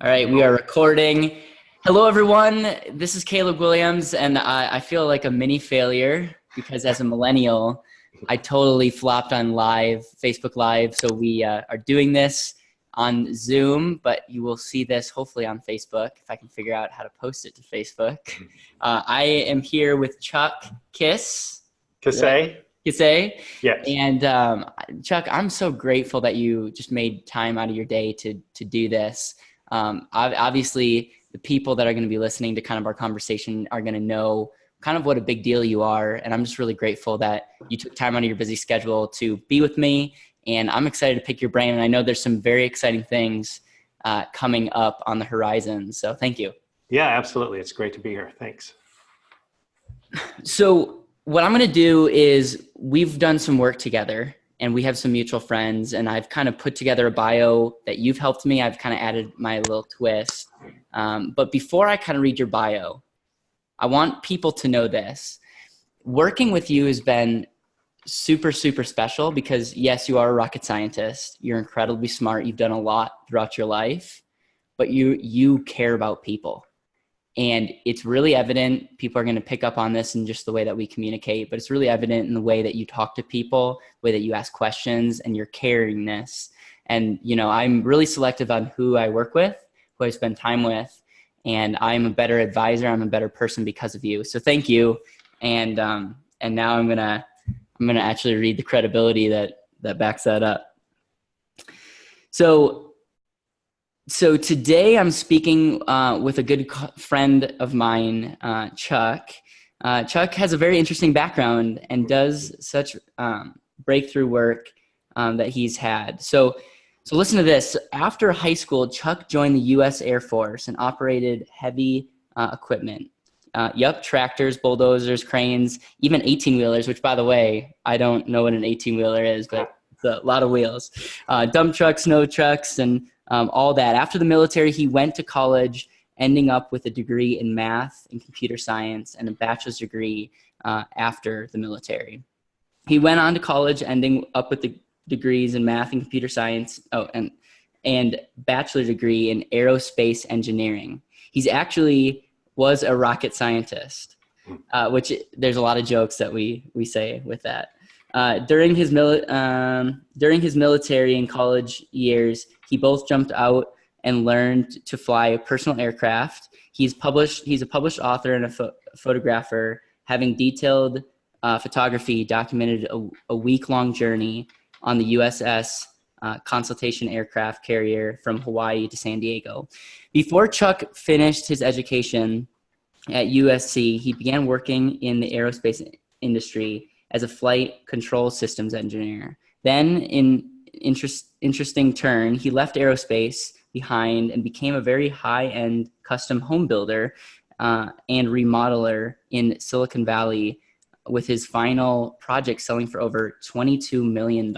All right, we are recording. Hello, everyone. This is Caleb Guilliams, and I feel like a mini failure because as a millennial, I totally flopped on Facebook Live. So we are doing this on Zoom, but you will see this hopefully on Facebook if I can figure out how to post it to Facebook. I am here with Chuck Kissay. Yes. And Chuck, I'm so grateful that you just made time out of your day to do this. Obviously, the people that are going to be listening to kind of our conversation are going to know kind of what a big deal you are. And I'm just really grateful that you took time out of your busy schedule to be with me. And I'm excited to pick your brain. And I know there's some very exciting things coming up on the horizon. So thank you. Yeah, absolutely. It's great to be here. Thanks. So what I'm going to do is we've done some work together and we have some mutual friends, and I've kind of put together a bio that you've helped me. I've kind of added my little twist. But before I kind of read your bio, I want people to know this. Working with you has been super, super special because yes, you are a rocket scientist. You're incredibly smart. You've done a lot throughout your life, but you care about people. And it's really evident, people are going to pick up on this in just the way that we communicate, but it's really evident in the way that you talk to people, the way that you ask questions, and your caringness. And, you know, I'm really selective on who I work with, who I spend time with, and I'm a better advisor. I'm a better person because of you. So thank you. And now I'm going to actually read the credibility that backs that up. So today I'm speaking with a good friend of mine, Chuck. Chuck has a very interesting background and does such breakthrough work that he's had. So listen to this. After high school, Chuck joined the U.S. Air Force and operated heavy equipment. Tractors, bulldozers, cranes, even 18-wheelers, which, by the way, I don't know what an 18-wheeler is, but it's a lot of wheels. Dump trucks, snow trucks, and all that. After the military, he went to college, ending up with a degree in math and computer science and a bachelor's degree after the military. He went on to college, ending up with the degrees in math and computer science and bachelor degree in aerospace engineering. He's actually was a rocket scientist, which there's a lot of jokes that we say with that. During his military and college years, he both jumped out and learned to fly a personal aircraft. He's a published author and a photographer, having detailed photography documented a week-long journey on the USS Constellation aircraft carrier from Hawaii to San Diego. Before Chuck finished his education at USC, he began working in the aerospace industry as a flight control systems engineer. Then, in interesting turn, he left aerospace behind and became a very high-end custom home builder and remodeler in Silicon Valley, with his final project selling for over $22 million.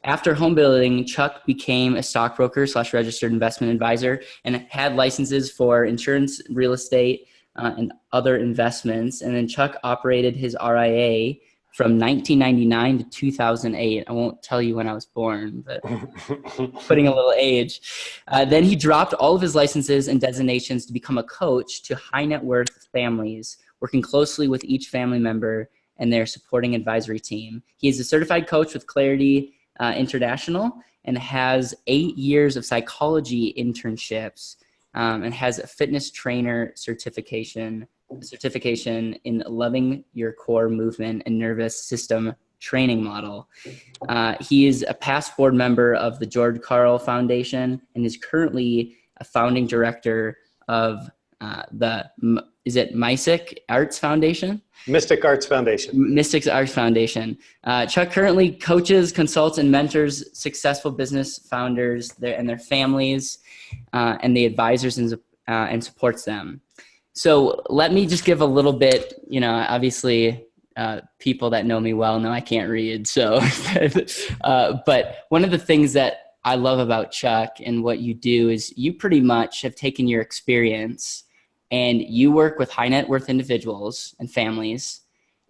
After home building, Chuck became a stockbroker / registered investment advisor and had licenses for insurance, real estate, and other investments. And then Chuck operated his RIA from 1999 to 2008. I won't tell you when I was born, but putting a little age. Then he dropped all of his licenses and designations to become a coach to high net worth families, working closely with each family member and their supporting advisory team. He is a certified coach with Clarity International and has 8 years of psychology internships and has a fitness trainer certification in Loving Your Core Movement and Nervous System Training Model. He is a past board member of the George Carl Foundation and is currently a founding director of is it Mystic Arts Foundation? Mystic Arts Foundation. Mystic Arts Foundation. Chuck currently coaches, consults, and mentors successful business founders and their families and the advisors and supports them. So let me just give a little bit, obviously people that know me well know I can't read. So, but one of the things that I love about Chuck and what you do is you pretty much have taken your experience and you work with high net worth individuals and families,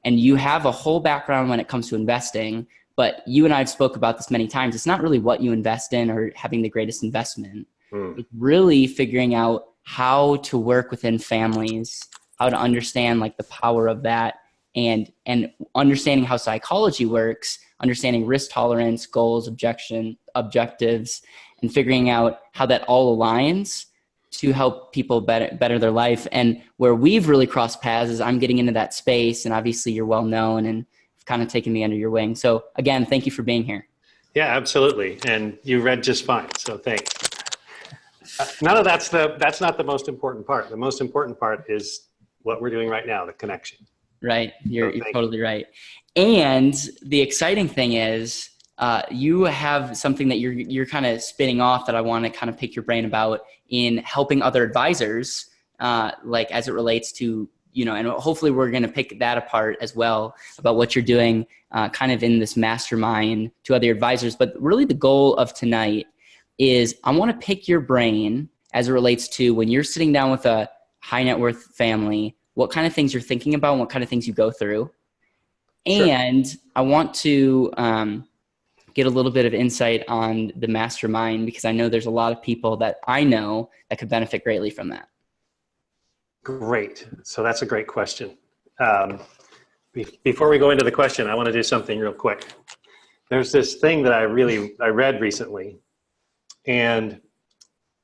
and you have a whole background when it comes to investing, but you and I have spoke about this many times. It's not really what you invest in or having the greatest investment. like really figuring out how to work within families, how to understand like the power of that, and understanding how psychology works, understanding risk tolerance, goals, objectives, and figuring out how that all aligns to help people better their life. And where we've really crossed paths is I'm getting into that space, and obviously you're well known and kind of taken me under your wing. So again, thank you for being here. Yeah, absolutely. And you read just fine. So thanks. None of that's not the most important part. The most important part is what we're doing right now, the connection. Right. You're totally right. And the exciting thing is, you have something that you're kind of spinning off that I want to kind of pick your brain about in helping other advisors, like as it relates to, and hopefully we're going to pick that apart as well about what you're doing kind of in this mastermind to other advisors. But really the goal of tonight is I want to pick your brain as it relates to when you're sitting down with a high net worth family, what kind of things you're thinking about and what kind of things you go through. Sure. And I want to get a little bit of insight on the mastermind, because I know there's a lot of people that I know that could benefit greatly from that. Great. So that's a great question. Before we go into the question, I want to do something real quick. There's this thing that I read recently, and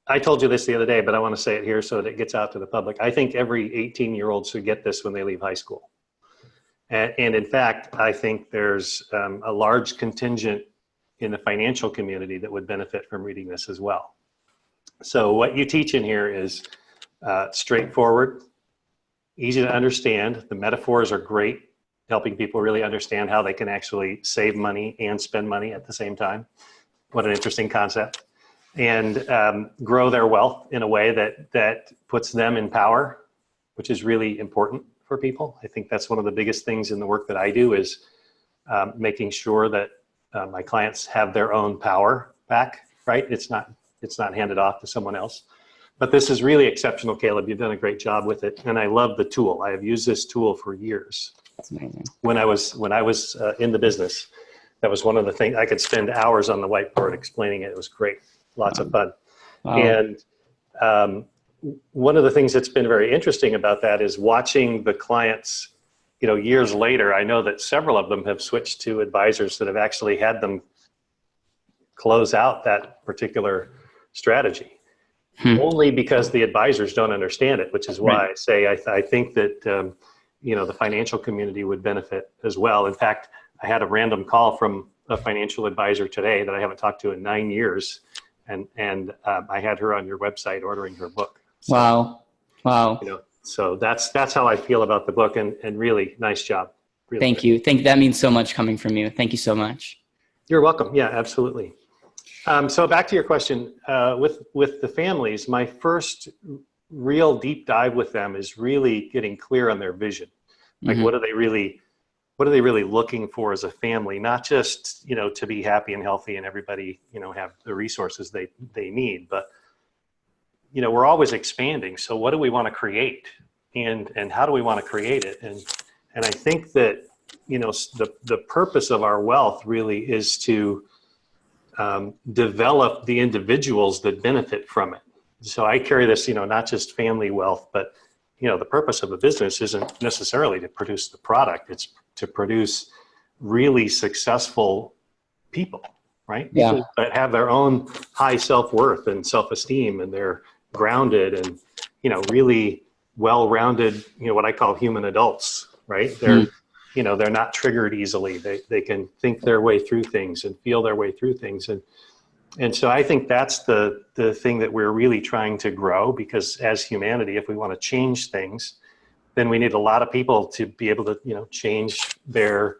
I told you this the other day, but I want to say it here so that it gets out to the public. I think every 18-year-old should get this when they leave high school. And in fact, I think there's a large contingent in the financial community that would benefit from reading this as well. So what you teach in here is straightforward, easy to understand. The metaphors are great, helping people really understand how they can actually save money and spend money at the same time. What an interesting concept. And grow their wealth in a way that puts them in power, which is really important for people. I think that's one of the biggest things in the work that I do is making sure that my clients have their own power back, right? It's not handed off to someone else. But this is really exceptional, Caleb. You've done a great job with it. And I love the tool. I have used this tool for years. That's amazing. When I was in the business, that was one of the things. I could spend hours on the whiteboard explaining it. It was great. Lots of fun. Wow. And one of the things that's been very interesting about that is watching the clients, years later. I know that several of them have switched to advisors that have actually had them close out that particular strategy. Only because the advisors don't understand it, which is why I say I think that the financial community would benefit as well. In fact, I had a random call from a financial advisor today that I haven't talked to in 9 years, and I had her on your website ordering her book. So, Wow. So that's how I feel about the book, and really nice job. Really Thank you. That means so much coming from you. Thank you so much. You're welcome. Yeah, absolutely. So back to your question, with the families, my first real deep dive with them is really getting clear on their vision. Like, what are they really looking for as a family? Not just, to be happy and healthy and everybody, have the resources they need, but, we're always expanding. So what do we want to create, and how do we want to create it? And I think that, the purpose of our wealth really is to develop the individuals that benefit from it. So I carry this, not just family wealth, but, the purpose of a business isn't necessarily to produce the product. It's to produce really successful people, right? Yeah. People that have their own high self-worth and self-esteem, and they're grounded and, really well-rounded, what I call human adults, right? They're, they're not triggered easily. They can think their way through things and feel their way through things. And so I think that's the thing that we're really trying to grow, because as humanity, if we want to change things, then we need a lot of people to be able to, change their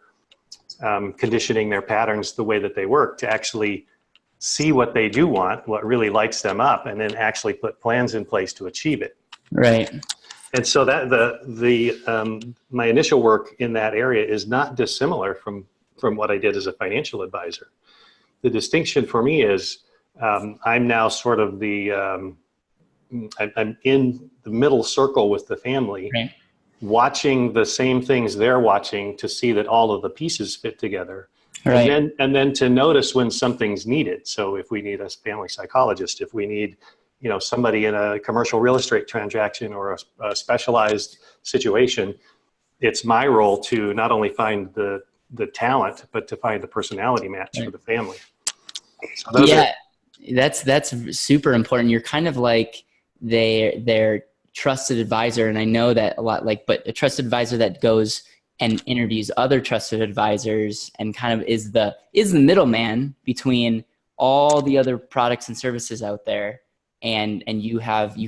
conditioning, their patterns, the way that they work, to actually see what they do want, what really lights them up, and then actually put plans in place to achieve it. Right. And so that my initial work in that area is not dissimilar from what I did as a financial advisor. The distinction for me is I'm now sort of I'm in the middle circle with the family, right, watching the same things they're watching to see that all of the pieces fit together. Right. And then to notice when something's needed. So if we need a family psychologist, if we need, somebody in a commercial real estate transaction or a specialized situation, it's my role to not only find the talent, but to find the personality match for the family. So that's super important. You're kind of like their trusted advisor. And I know that a lot, but a trusted advisor that goes and interviews other trusted advisors and kind of is the middleman between all the other products and services out there. And you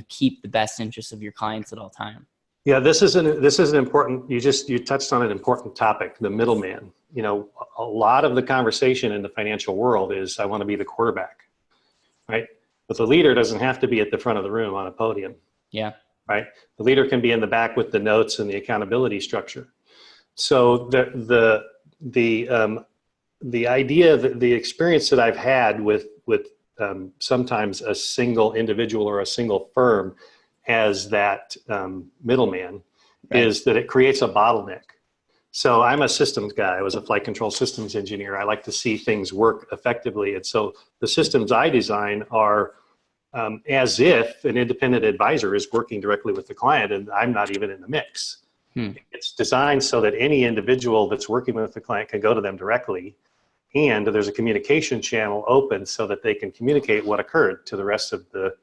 keep the best interests of your clients at all time. Yeah, this is an important, you touched on an important topic, the middleman. A lot of the conversation in the financial world is, I want to be the quarterback, right? But the leader doesn't have to be at the front of the room on a podium. Yeah. Right? The leader can be in the back with the notes and the accountability structure. So the idea, the experience that I've had with sometimes a single individual or a single firm as that middleman, is that it creates a bottleneck. So I'm a systems guy. I was a flight control systems engineer. I like to see things work effectively. And so the systems I design are as if an independent advisor is working directly with the client and I'm not even in the mix. It's designed so that any individual that's working with the client can go to them directly, and there's a communication channel open so that they can communicate what occurred to the rest of the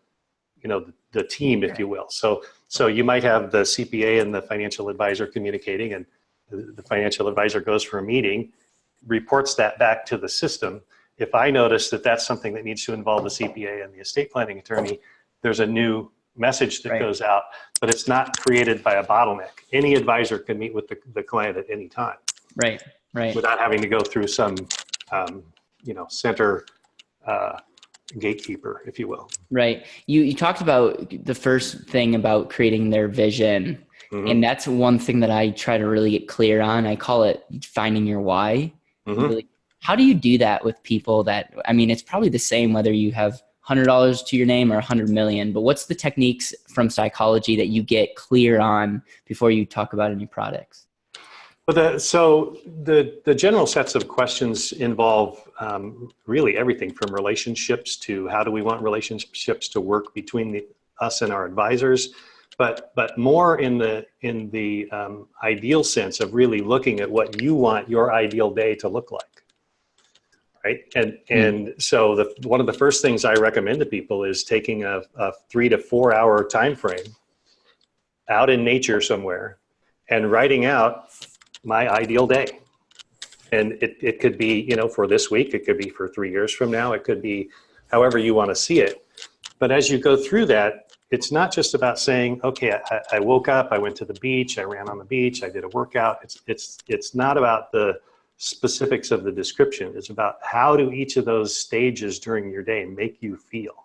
team, if you will. So you might have the CPA and the financial advisor communicating, and the financial advisor goes for a meeting, reports that back to the system. If I notice that that's something that needs to involve the CPA and the estate planning attorney, there's a new message that goes out, but it's not created by a bottleneck. Any advisor can meet with the client at any time. Right. Without having to go through some, center gatekeeper, if you will. Right. You talked about the first thing about creating their vision. And that's one thing that I try to really get clear on. I call it finding your why. Really, how do you do that with people it's probably the same whether you have $100 to your name or 100 million, but what's the techniques from psychology that you get clear on before you talk about any products? Well, so the general sets of questions involve really everything from relationships to how do we want relationships to work between us and our advisors, but more in the ideal sense of really looking at what you want your ideal day to look like. Right. And so one of the first things I recommend to people is taking a 3 to 4 hour time frame out in nature somewhere and writing out my ideal day. And it could be, for this week, it could be for 3 years from now, it could be however you want to see it. But as you go through that, it's not just about saying, okay, I woke up, I went to the beach, I ran on the beach, I did a workout. It's not about the specifics of the description. It's about how do each of those stages during your day make you feel,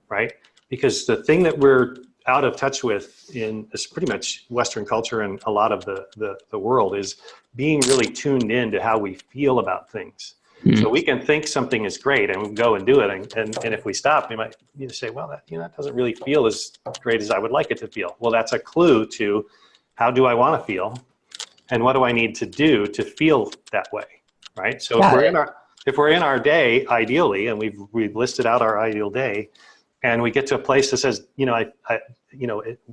right? Because the thing that we're out of touch with in this pretty much Western culture and a lot of the world is being really tuned in to how we feel about things. So we can think something is great and we go and do it. And if we stop, we might say, well, that doesn't really feel as great as I would like it to feel. Well, that's a clue to how do I want to feel? And what do I need to do to feel that way, right? So if we're in our day, ideally, and we've listed out our ideal day, and we get to a place that says,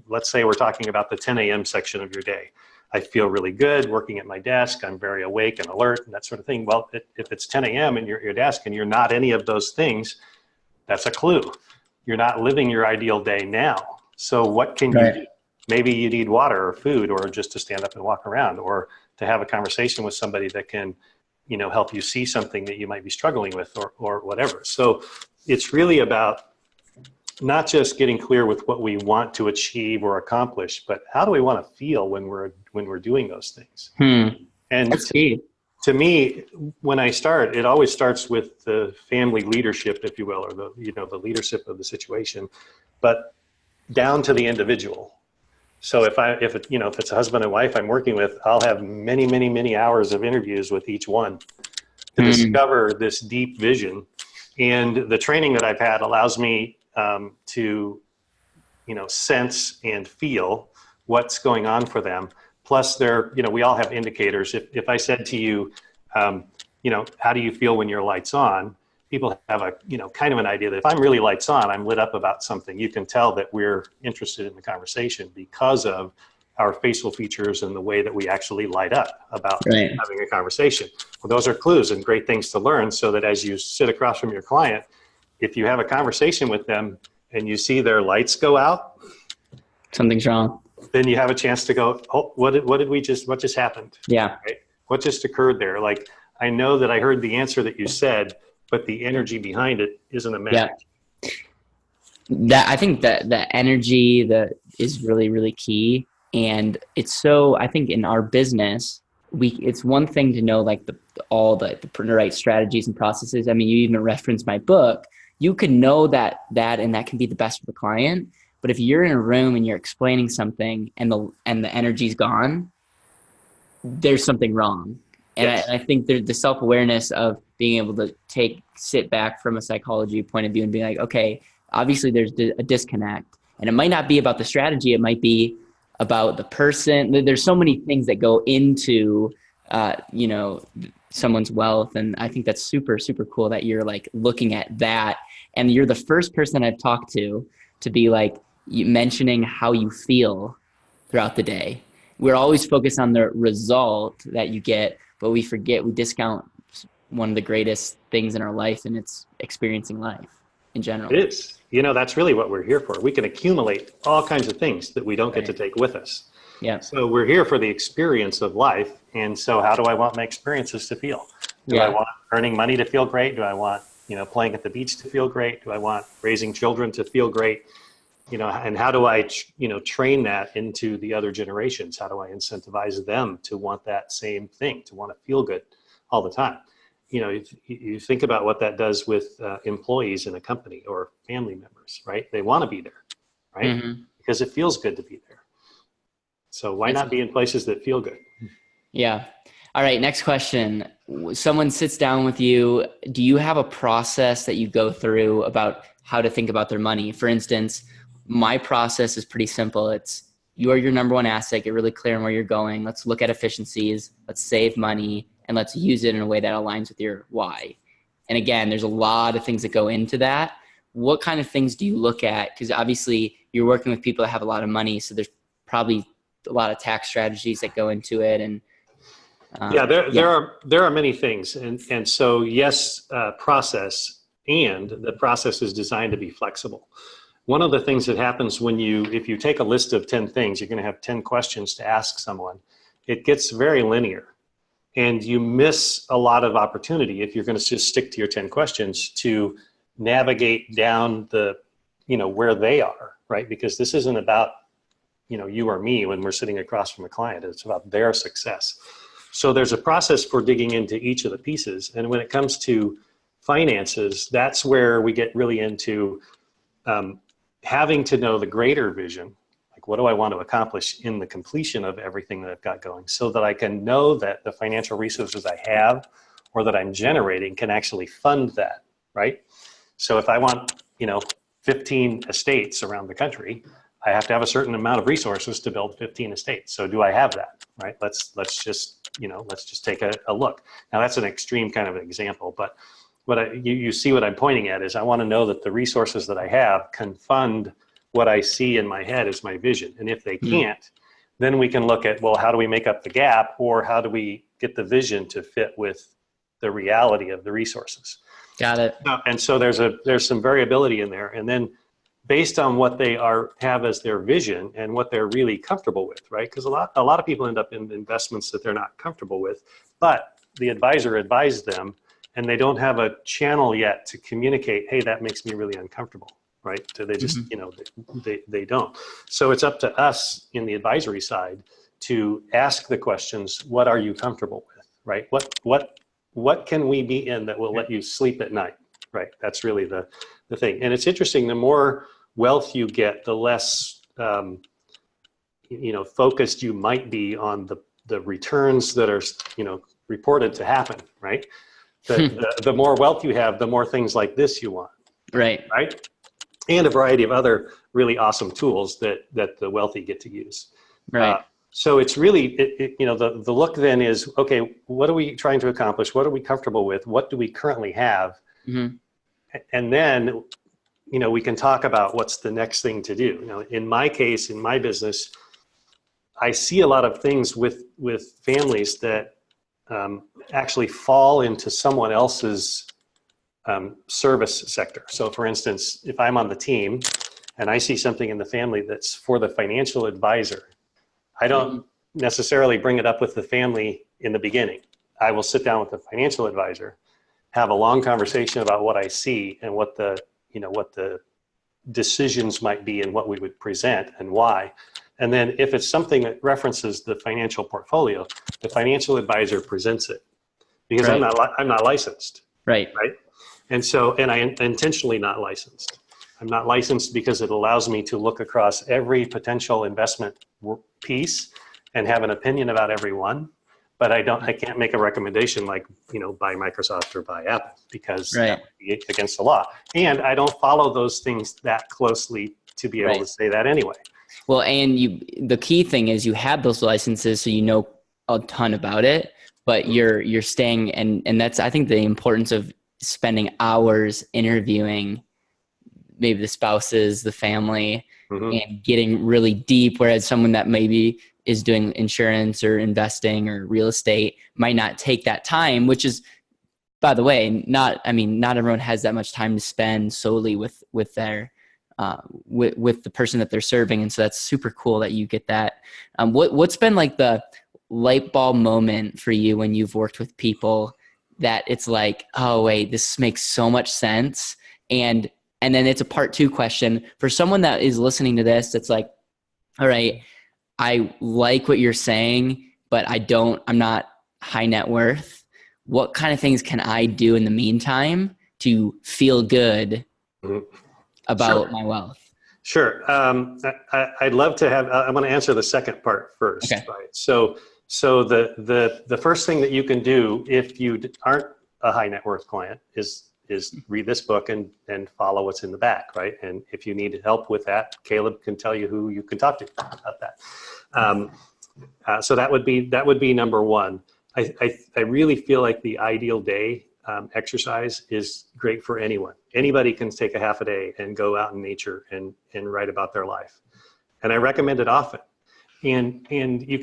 let's say we're talking about the 10 a.m. section of your day. I feel really good working at my desk. I'm very awake and alert and that sort of thing. Well, if it's 10 a.m. and you're at your desk and you're not any of those things, that's a clue. You're not living your ideal day now. So what can you do? Maybe you need water or food or just to stand up and walk around or to have a conversation with somebody that can, help you see something that you might be struggling with or whatever. So it's really about not just getting clear with what we want to achieve or accomplish, but how do we want to feel when we're doing those things? And to me, when I start, it always starts with the family leadership, if you will, or the leadership of the situation, but down to the individual. So if it's a husband and wife I'm working with, I'll have many, many, many hours of interviews with each one to discover this deep vision. And the training that I've had allows me to, sense and feel what's going on for them. Plus we all have indicators. If I said to you, how do you feel when your light's on? people have a, kind of an idea that if I'm really lights on, I'm lit up about something, you can tell that we're interested in the conversation because of our facial features and the way that we actually light up about having a conversation. Well, those are clues and great things to learn, so that as you sit across from your client, if you have a conversation with them and you see their lights go out, something's wrong. Then you have a chance to go, oh, what just happened? Yeah. Right? What just occurred there? Like, I know that I heard the answer that you said, but the energy behind it isn't a match. Yeah. That, I think that the energy that is really, really key. And it's so, I think in our business, it's one thing to know like all the right strategies and processes. I mean, you even referenced my book. You can know that and that can be the best for the client. But if you're in a room and you're explaining something and the energy's gone, there's something wrong. And yes. I think the self-awareness of being able to sit back from a psychology point of view and be like, okay, obviously there's a disconnect, and it might not be about the strategy. It might be about the person. There's so many things that go into, someone's wealth. And I think that's super, super cool that you're like looking at that. And you're the first person I've talked to be like, mentioning how you feel throughout the day. We're always focused on the result that you get, but we discount one of the greatest things in our life, and it's experiencing life in general. It is. That's really what we're here for. We can accumulate all kinds of things that we don't get to take with us. Yeah. So we're here for the experience of life. And so how do I want my experiences to feel? Do I want earning money to feel great? Do I want, playing at the beach to feel great? Do I want raising children to feel great? And how do I, train that into the other generations? How do I incentivize them to want that same thing, to want to feel good all the time? You think about what that does with employees in a company or family members, right? They want to be there, right? Mm-hmm. Because it feels good to be there. So why not be in places that feel good? Yeah. All right. Next question. Someone sits down with you. Do you have a process that you go through about how to think about their money? For instance, my process is pretty simple. It's, you are your number one asset. Get really clear on where you're going. Let's look at efficiencies. Let's save money, and let's use it in a way that aligns with your why. And again, there's a lot of things that go into that. What kind of things do you look at? Because obviously you're working with people that have a lot of money, so there's probably a lot of tax strategies that go into it. And there are many things. And so yes, process, and the process is designed to be flexible. One of the things that happens if you take a list of 10 things, you're going to have 10 questions to ask someone. It gets very linear, and you miss a lot of opportunity if you're going to just stick to your 10 questions to navigate down where they are, right? Because this isn't about, you or me when we're sitting across from a client. It's about their success. So there's a process for digging into each of the pieces. And when it comes to finances, that's where we get really into having to know the greater vision. Like, what do I want to accomplish in the completion of everything that I've got going, so that I can know that the financial resources I have or that I'm generating can actually fund that, right? So if I want, 15 estates around the country, I have to have a certain amount of resources to build 15 estates. So do I have that, right? Let's just take a look. Now that's an extreme kind of an example, but you see what I'm pointing at is I want to know that the resources that I have can fund what I see in my head as my vision. And if they can't, then we can look at, well, how do we make up the gap, or how do we get the vision to fit with the reality of the resources? Got it. And so there's some variability in there. And then based on what they have as their vision and what they're really comfortable with, right? Because a lot of people end up in investments that they're not comfortable with, but the advisor advised them, and they don't have a channel yet to communicate, hey, that makes me really uncomfortable, right? So they just, they don't. So it's up to us in the advisory side to ask the questions, what are you comfortable with, right? What can we be in that will let you sleep at night, right? That's really the thing. And it's interesting, the more wealth you get, the less, focused you might be on the returns that are, reported to happen, right? The more wealth you have, the more things like this you want. Right. Right. And a variety of other really awesome tools that the wealthy get to use. Right. So it's really, the look then is, okay, what are we trying to accomplish? What are we comfortable with? What do we currently have? Mm-hmm. And then, we can talk about what's the next thing to do. Now, in my case, in my business, I see a lot of things with families that actually fall into someone else's service sector. So for instance, if I'm on the team and I see something in the family that's for the financial advisor, I don't necessarily bring it up with the family in the beginning. I will sit down with the financial advisor, have a long conversation about what I see and what the decisions might be and what we would present and why. And then if it's something that references the financial portfolio, the financial advisor presents it, because Right. I'm not licensed. Right. And so, and I intentionally not licensed. I'm not licensed because it allows me to look across every potential investment piece and have an opinion about every one. But I can't make a recommendation like, buy Microsoft or buy Apple, because that would be against the law. And I don't follow those things that closely to be able to say that anyway. Well, and the key thing is you have those licenses, so you know a ton about it, but you're staying, and that's, I think, the importance of spending hours interviewing maybe the spouses, the family, and getting really deep, whereas someone that maybe is doing insurance or investing or real estate might not take that time, which is, by the way, not everyone has that much time to spend solely with their with the person that they're serving. And so that's super cool that you get that. What's been like the light bulb moment for you when you've worked with people that it's like, oh wait, this makes so much sense? And then it's a part two question for someone that is listening to this. That's like, all right, I like what you're saying, but I'm not high net worth. What kind of things can I do in the meantime to feel good about my wealth? Sure. I'd love to have, I want to answer the second part first. Okay. Right. So the first thing that you can do if you aren't a high net worth client is read this book and follow what's in the back, right? And if you need help with that, Caleb can tell you who you can talk to about that. So that would be number one. I really feel like the ideal day exercise is great for anyone. Anybody can take a half a day and go out in nature and write about their life. And I recommend it often. And you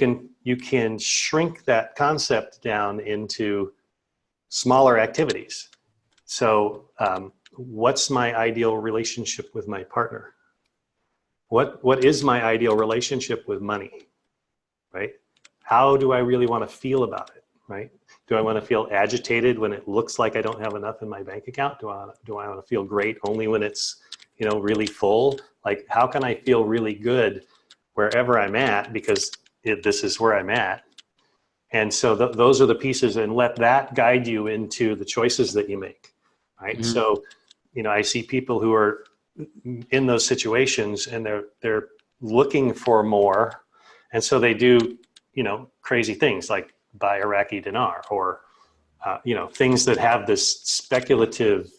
can shrink that concept down into smaller activities. So what's my ideal relationship with my partner? What is my ideal relationship with money, right? How do I really want to feel about it, right? Do I want to feel agitated when it looks like I don't have enough in my bank account? Do I want to feel great only when it's, really full? Like, how can I feel really good wherever I'm at, because this is where I'm at? And so those are the pieces, and let that guide you into the choices that you make, right? Mm-hmm. So, I see people who are in those situations and they're looking for more. And so they do, crazy things like buy Iraqi dinar or, things that have this speculative,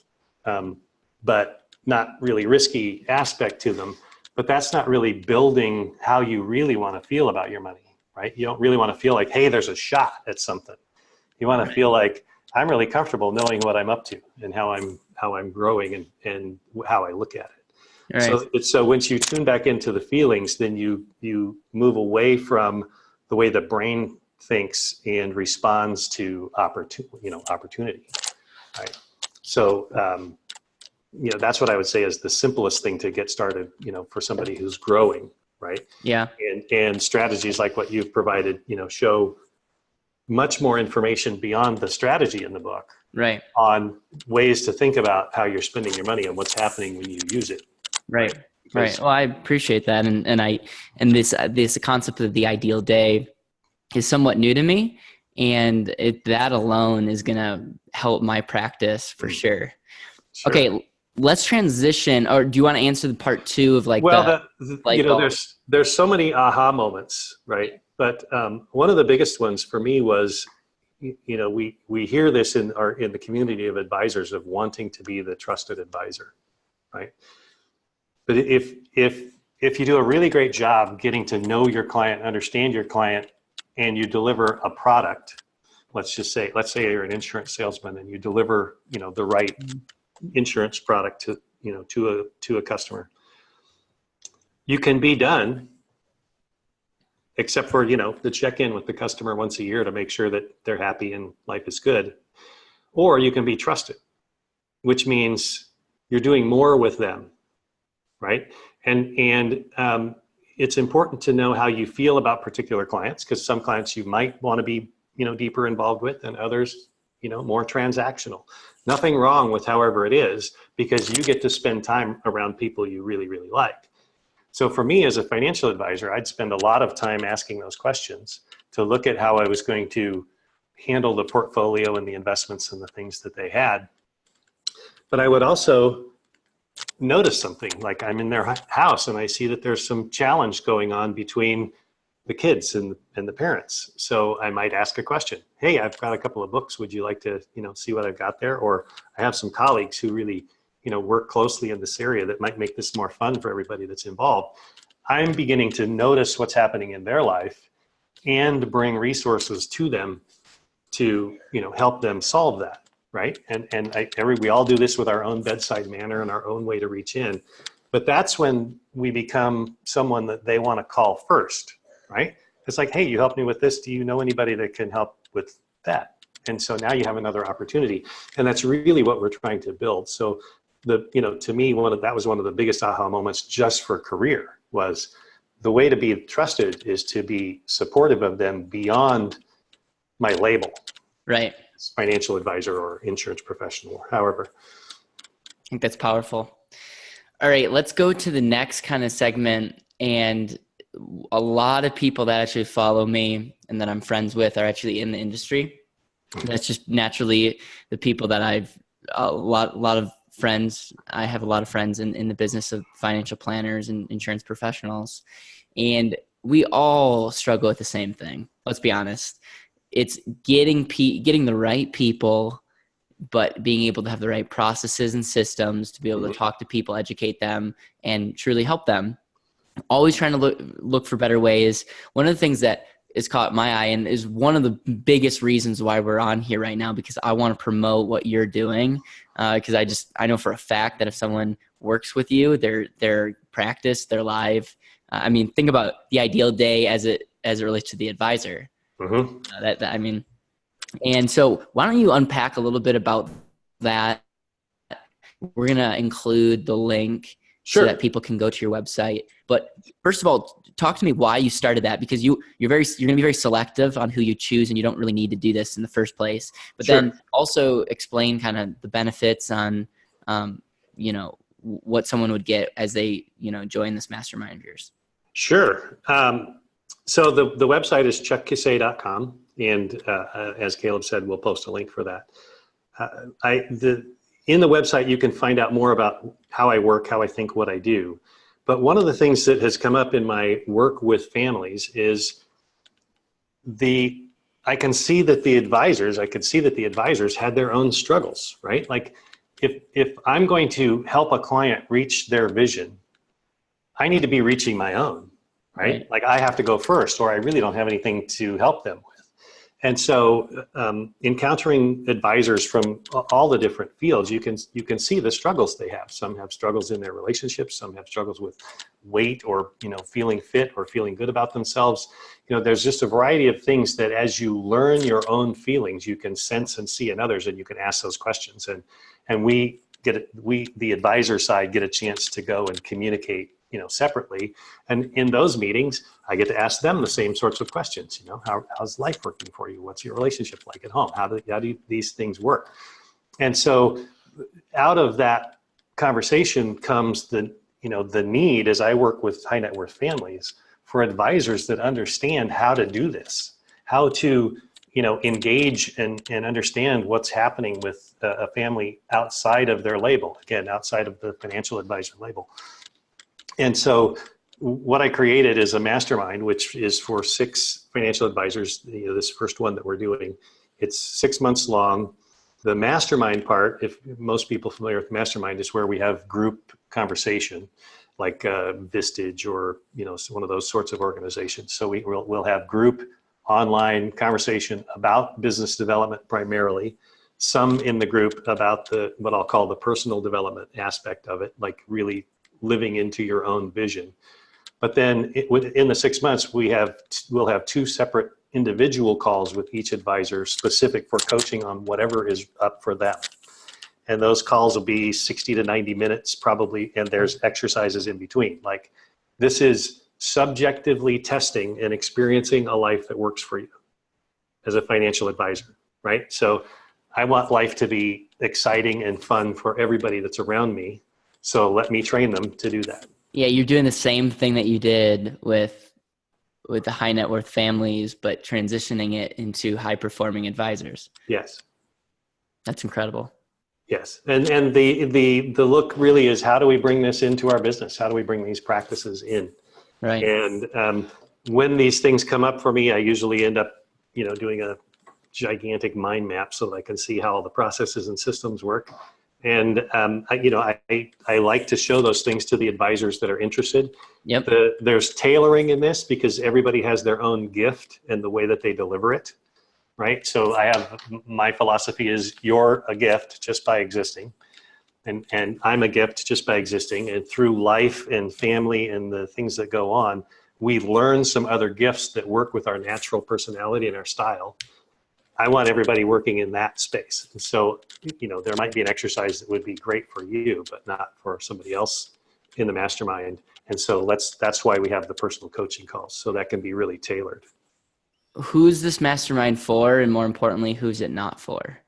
but not really risky aspect to them. But that's not really building how you really want to feel about your money, right? You don't really want to feel like, hey, there's a shot at something. You want to feel like, I'm really comfortable knowing what I'm up to and how I'm growing and how I look at it. Right. So once you tune back into the feelings, then you move away from the way the brain thinks and responds to opportunity. Right. So that's what I would say is the simplest thing to get started, for somebody who's growing, right? Yeah. And strategies like what you've provided, show much more information beyond the strategy in the book, right, on ways to think about how you're spending your money and what's happening when you use it. Right. Right. Well, I appreciate that. And this concept of the ideal day is somewhat new to me, and that alone is going to help my practice for sure. Okay. Let's transition, or do you want to answer the part two of there's so many aha moments, right? But one of the biggest ones for me was, we hear this in the community of advisors of wanting to be the trusted advisor, right? But if you do a really great job getting to know your client, understand your client, and you deliver a product, let's say you're an insurance salesman and you deliver, the right insurance product to a customer. You can be done, except for, the check-in with the customer once a year to make sure that they're happy and life is good. Or you can be trusted, which means you're doing more with them, right? And it's important to know how you feel about particular clients, because some clients you might want to be, deeper involved with, and others, more transactional. Nothing wrong with however it is, because you get to spend time around people you really, really like. So for me as a financial advisor, I'd spend a lot of time asking those questions to look at how I was going to handle the portfolio and the investments and the things that they had. But I would also notice something, like I'm in their house and I see that there's some challenge going on between the kids and the parents. So I might ask a question. Hey, I've got a couple of books. Would you like to, see what I've got there? Or I have some colleagues who really, work closely in this area that might make this more fun for everybody that's involved. I'm beginning to notice what's happening in their life and bring resources to them to, help them solve that, right? And we all do this with our own bedside manner and our own way to reach in. But that's when we become someone that they want to call first, right? It's like, hey, you helped me with this. Do you know anybody that can help with that? And so now you have another opportunity. And that's really what we're trying to build. So to me, that was one of the biggest aha moments just for career, was the way to be trusted is to be supportive of them beyond my label. Right. Financial advisor or insurance professional, or however. I think that's powerful. All right, let's go to the next kind of segment. And a lot of people that actually follow me and that I'm friends with are actually in the industry. That's just naturally the people that I have a lot of friends in the business of financial planners and insurance professionals. And we all struggle with the same thing. Let's be honest. It's getting the right people, but being able to have the right processes and systems to be able to talk to people, educate them, and truly help them. Always trying to look for better ways. One of the things that has caught my eye and is one of the biggest reasons why we're on here right now, because I want to promote what you're doing. Because I know for a fact that if someone works with you, their practice, their live. Think about the ideal day as it relates to the advisor. Mm-hmm. And so why don't you unpack a little bit about that? We're going to include the link so that people can go to your website. But first of all, talk to me why you started that, because you're going to be very selective on who you choose, and you don't really need to do this in the first place. But then also explain kind of the benefits on, what someone would get as they, join this mastermind of yours. Sure. So the website is chuckkissay.com. And as Caleb said, we'll post a link for that. In the website, you can find out more about how I work, how I think, what I do. But one of the things that has come up in my work with families is I could see that the advisors had their own struggles, right? Like if I'm going to help a client reach their vision, I need to be reaching my own, right? Like I have to go first, or I really don't have anything to help them with. And so encountering advisors from all the different fields, you can see the struggles they have. Some have struggles in their relationships. Some have struggles with weight, or feeling fit, or feeling good about themselves. There's just a variety of things that as you learn your own feelings, you can sense and see in others, and you can ask those questions. And we, the advisor side, get a chance to go and communicate separately. And in those meetings, I get to ask them the same sorts of questions. How's life working for you? What's your relationship like at home? How do these things work? And so out of that conversation comes the need, as I work with high net worth families, for advisors that understand how to do this, how to, engage and understand what's happening with a family outside of their label, again, outside of the financial advisor label. And so what I created is a mastermind, which is for 6 financial advisors. This first one that we're doing, it's 6 months long. The mastermind part, if most people are familiar with mastermind, is where we have group conversation, like Vistage or one of those sorts of organizations. So we'll have group online conversation about business development primarily, some in the group about what I'll call the personal development aspect of it, like really living into your own vision. But then in the 6 months, we'll have 2 separate individual calls with each advisor specific for coaching on whatever is up for them. And those calls will be 60 to 90 minutes probably, and there's exercises in between. Like, this is subjectively testing and experiencing a life that works for you as a financial advisor, right? So I want life to be exciting and fun for everybody that's around me. So let me train them to do that. Yeah, you're doing the same thing that you did with the high net worth families, but transitioning it into high performing advisors. Yes. That's incredible. Yes. And the look really is, how do we bring this into our business? How do we bring these practices in? Right. And when these things come up for me, I usually end up, doing a gigantic mind map so that I can see how all the processes and systems work. And I like to show those things to the advisors that are interested. Yep. There's tailoring in this because everybody has their own gift and the way that they deliver it, right? So my philosophy is, you're a gift just by existing, and I'm a gift just by existing. And through life and family and the things that go on, we learn some other gifts that work with our natural personality and our style. I want everybody working in that space. And so, there might be an exercise that would be great for you, but not for somebody else in the mastermind. And so that's why we have the personal coaching calls. So that can be really tailored. Who's this mastermind for? And more importantly, who's it not for?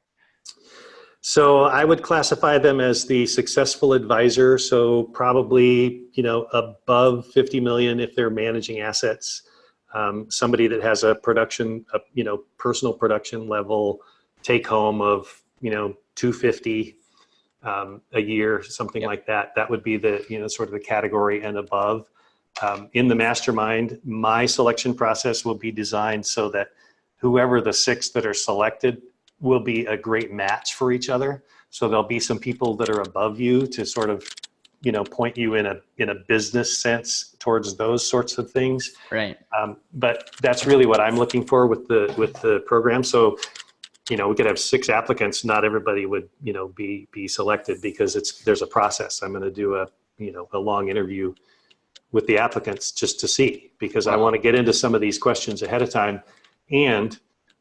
So I would classify them as the successful advisor. So probably, above 50 million if they're managing assets. Somebody that has a production, personal production level take home of, 250 a year, something Yep. like that. That would be the, sort of the category and above. In the mastermind, my selection process will be designed so that whoever the 6 that are selected will be a great match for each other. So there'll be some people that are above you to sort of, point you in a business sense towards those sorts of things. Right. But that's really what I'm looking for with the program. So, we could have 6 applicants. Not everybody would, be selected because there's a process. I'm going to do a long interview with the applicants just to see, because I want to get into some of these questions ahead of time. And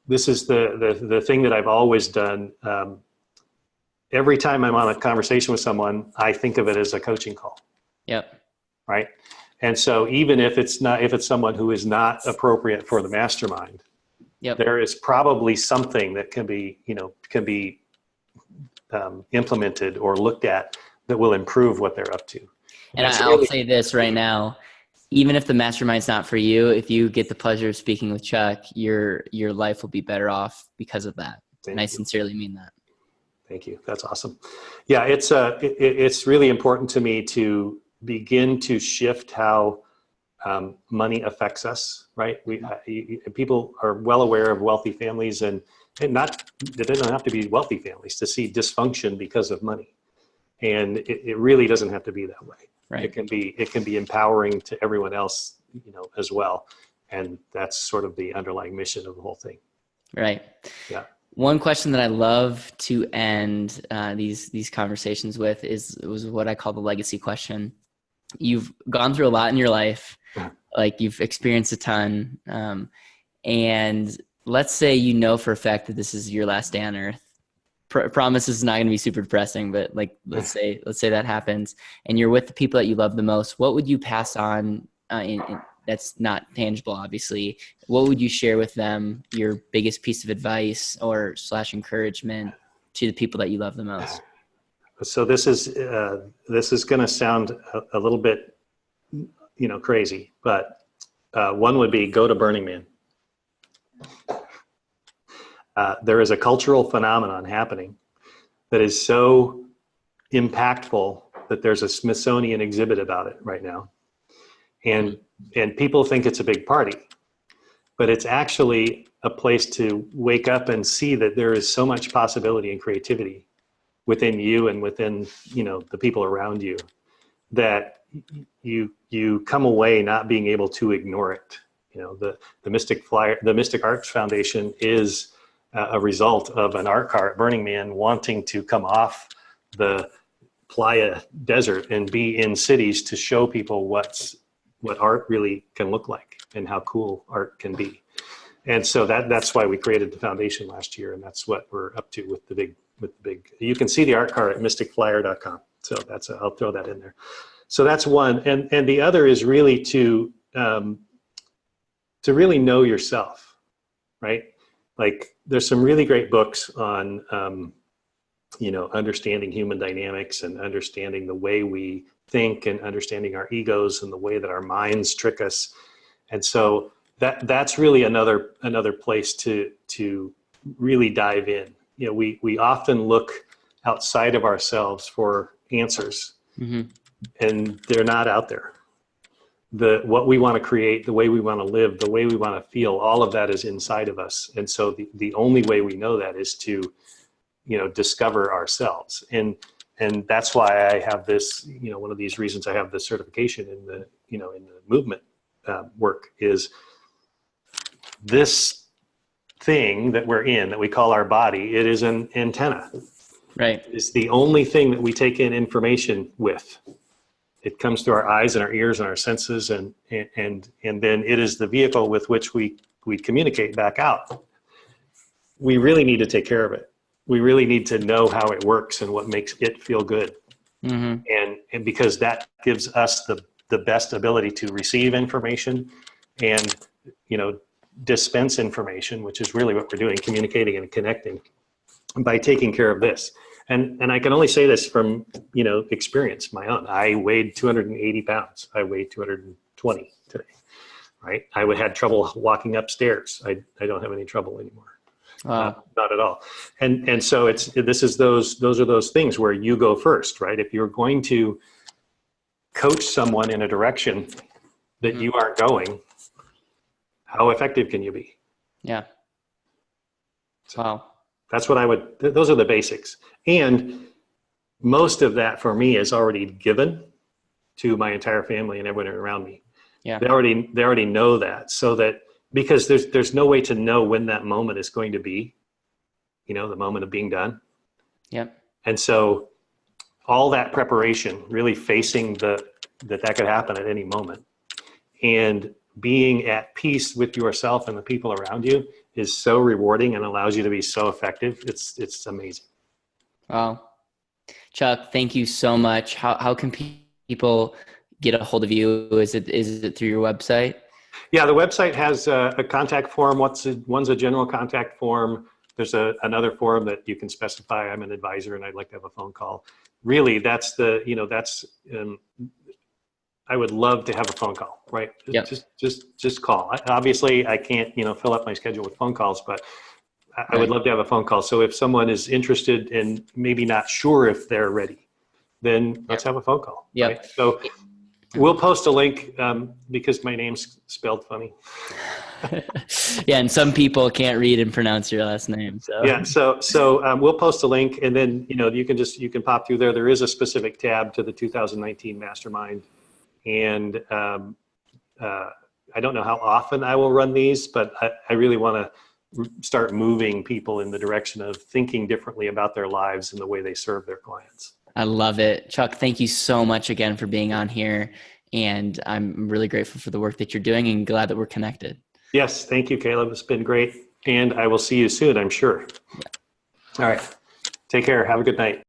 this is the thing that I've always done. Every time I'm on a conversation with someone, I think of it as a coaching call. Yep. Right. And so even if it's someone who is not appropriate for the mastermind, Yep. there is probably something that can be implemented or looked at that will improve what they're up to. And I'll say this right now, even if the mastermind's not for you, if you get the pleasure of speaking with Chuck, your life will be better off because of that. And I sincerely mean that. Thank you. That's awesome. Yeah, it's really important to me to begin to shift how money affects us, right? People are well aware of wealthy families, and they don't have to be wealthy families to see dysfunction because of money. And it really doesn't have to be that way. Right. It can be empowering to everyone else, as well. And that's sort of the underlying mission of the whole thing. Right. Yeah. One question that I love to end these conversations with was what I call the legacy question. You've gone through a lot in your life, like you've experienced a ton, and let's say for a fact that this is your last day on earth. Promise this is not going to be super depressing, but like let's say that happens, and you're with the people that you love the most. What would you pass on? That's not tangible, obviously. What would you share with them? Your biggest piece of advice or / encouragement to the people that you love the most? So this is going to sound a little bit, crazy, but one would be go to Burning Man. There is a cultural phenomenon happening that is so impactful that there's a Smithsonian exhibit about it right now. And people think it's a big party, but it's actually a place to wake up and see that there is so much possibility and creativity within you and within, the people around you, that you come away not being able to ignore it. The Mystic Arts Foundation is a result of an art car at Burning Man wanting to come off the playa desert and be in cities to show people what art really can look like and how cool art can be. And so that's why we created the foundation last year, and that's what we're up to with the big. You can see the art car at mysticflyer.com. So I'll throw that in there. So that's one, and the other is really to really know yourself, right? Like there's some really great books on understanding human dynamics and understanding the way we think and understanding our egos and the way that our minds trick us. And so that's really another place to really dive in. We often look outside of ourselves for answers, mm-hmm. and they're not out there. What we want to create, the way we want to live, the way we want to feel, all of that is inside of us. And so the only way we know that is to, discover ourselves. And that's why I have this, one of these reasons I have this certification in the movement work is this thing that we're in, that we call our body, it is an antenna. Right. It's the only thing that we take in information with. It comes through our eyes and our ears and our senses, and then it is the vehicle with which we communicate back out. We really need to take care of it. We really need to know how it works and what makes it feel good. Mm-hmm. And because that gives us the best ability to receive information and, dispense information, which is really what we're doing, communicating and connecting by taking care of this. And I can only say this from, experience, my own. I weighed 280 pounds. I weighed 220 today, right? I had trouble walking upstairs. I don't have any trouble anymore. Not at all. And so those are those things where you go first, right? If you're going to coach someone in a direction that you aren't going, how effective can you be? Yeah. Wow. That's what those are the basics. And most of that for me is already given to my entire family and everyone around me. Yeah. They already know that, so that, because there's no way to know when that moment is going to be, the moment of being done. Yep. And so all that preparation, really facing that could happen at any moment, and being at peace with yourself and the people around you is so rewarding and allows you to be so effective. It's amazing. Wow. Chuck, thank you so much. How can people get a hold of you? Is it through your website? Yeah, the website has a contact form. One's a general contact form. There's another form that you can specify, I'm an advisor and I'd like to have a phone call. Really, I would love to have a phone call, right? Yep. Just call. Obviously, I can't, fill up my schedule with phone calls, but I would love to have a phone call. So if someone is interested and maybe not sure if they're ready, then let's have a phone call. Yep. Right? So we'll post a link because my name's spelled funny. Yeah, and some people can't read and pronounce your last name. So yeah, so we'll post a link, and then you can pop through there. There is a specific tab to the 2019 Mastermind. And I don't know how often I will run these, but I really want to start moving people in the direction of thinking differently about their lives and the way they serve their clients. I love it. Chuck, thank you so much again for being on here. And I'm really grateful for the work that you're doing and glad that we're connected. Yes, thank you, Caleb. It's been great. And I will see you soon, I'm sure. Yeah. All right. Take care. Have a good night.